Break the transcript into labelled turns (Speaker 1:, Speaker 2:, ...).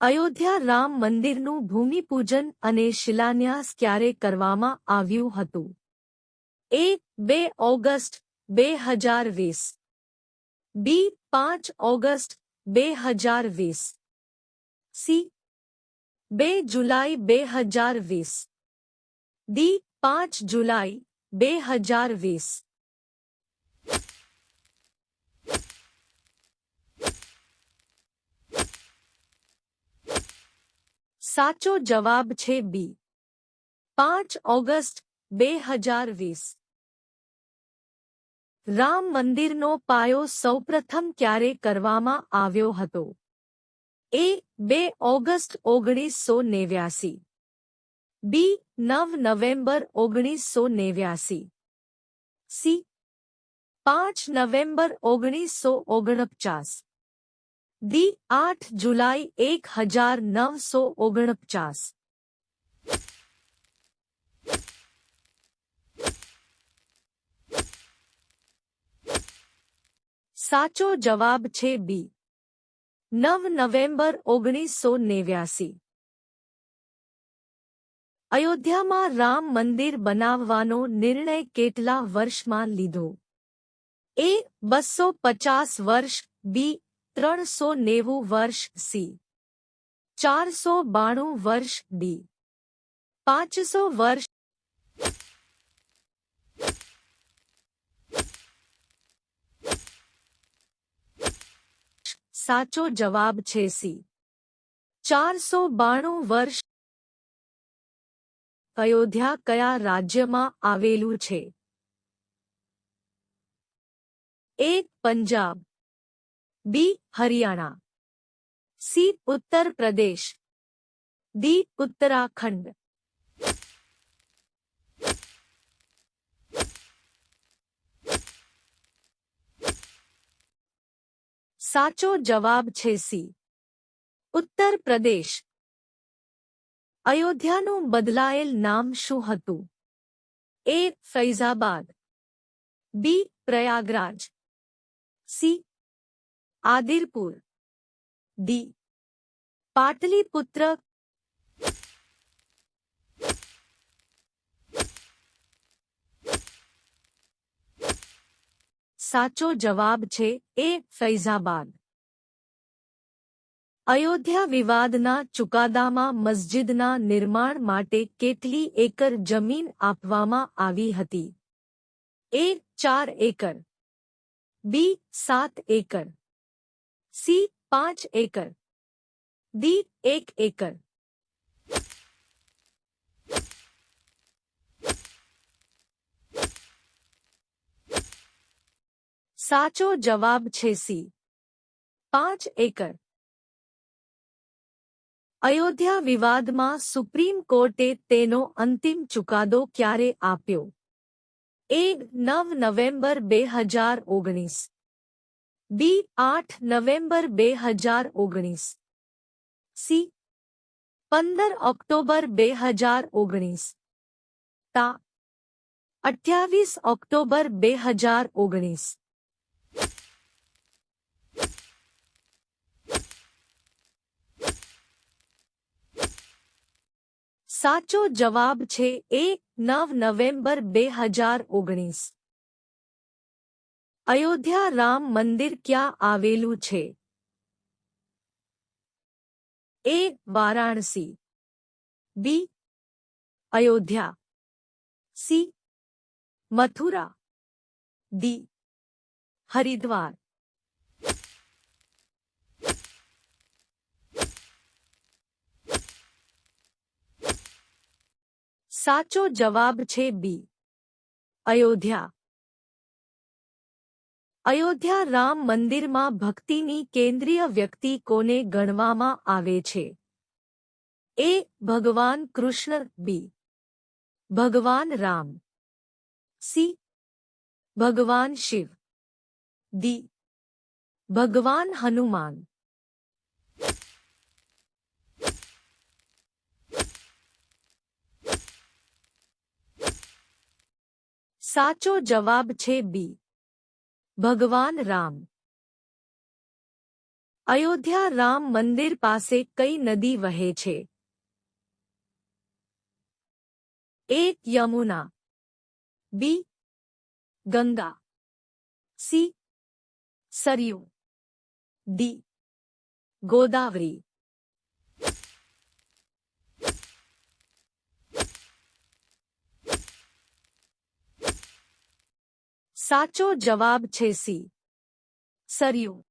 Speaker 1: અયોધ્યા રામ મંદિરનું ભૂમિપૂજન અને શિલાન્યાસ ક્યારે કરવામાં આવ્યું હતું? એ. 2 ઓગસ્ટ 2020. બી. 5 ઓગસ્ટ 2020. સી. 2 જુલાઈ 2020. ડી. 5 જુલાઈ 2020. સાચો જવાબ છે બી. 5 ઓગસ્ટ 2020. રામ મંદિરનો પાયો સૌપ્રથમ ક્યારે કરવામાં આવ્યો હતો? એ. 2 ઓગસ્ટ 1989. બી. 9 નવેમ્બર 1989. સી. 5 નવેમ્બર 1949. ડી. 8 જુલાઈ 1949. સાચો જવાબ છે બી. 9 નવેમ્બર 1989. અયોધ્યામાં રામ મંદિર બનાવવાનો નિર્ણય કેટલા વર્ષમાં લીધો? એ. 250 વર્ષ. બી. 390 વર્ષ. સી. 492 વર્ષ. ડી. 500 વર્ષ. સાચો જવાબ છે સી. 492 વર્ષ. અયોધ્યા કયા રાજ્યમાં આવેલું છે? એ. પંજાબ. બી. હરિયાણા. સી. ઉત્તર પ્રદેશ. ડી. ઉત્તરાખંડ. સાચો જવાબ છે સી. ઉત્તર પ્રદેશ. અયોધ્યાનું બદલાયેલ નામ શું હતું? એ. ફૈઝાબાદ. બી. પ્રયાગરાજ. સી. આદિરપુર. ડી. પાટલીપુત્ર. સાચો જવાબ છે એ. ફૈઝાબાદ. અયોધ્યા વિવાદના ચુકાદામાં મસ્જિદના નિર્માણ માટે કેટલી એકર જમીન આપવામાં આવી હતી? એ. 4 એકર. બી. 7 acre. C. 5 acre. D. 1 acre. સાચો જવાબ છે સી. 5 એકર. અયોધ્યા વિવાદમાં સુપ્રીમ કોર્ટે તેનો અંતિમ ચુકાદો ક્યારે આપ્યો? એ. 9 નવેમ્બર 2019. બી. 8 નવેમ્બર 2019. સી. 15 ઓક્ટોબર 2019. તા. 28 ઓક્ટોબર 2019. સાચો જવાબ છે એ. 9 નવેમ્બર 2019. અયોધ્યા રામ મંદિર ક્યાં આવેલું છે? એ. વારાણસી. બી. અયોધ્યા. સી. મથુરા. ડી. હરિદ્વાર. સાચો જવાબ છે બી. અયોધ્યા. અયોધ્યા રામ મંદિરમાં ભક્તિની કેન્દ્રીય વ્યક્તિ કોને ગણવામાં આવે છે? એ. ભગવાન કૃષ્ણ. બી. ભગવાન રામ. સી. ભગવાન શિવ. ડી. ભગવાન હનુમાન. સાચો જવાબ છે બી. ભગવાન રામ. અયોધ્યા રામ મંદિર પાસે કઈ નદી વહે છે? એક યમુના, બી ગંગા, સી સરયુ, ડી ગોદાવરી. સાચો જવાબ છે સી સરયુ.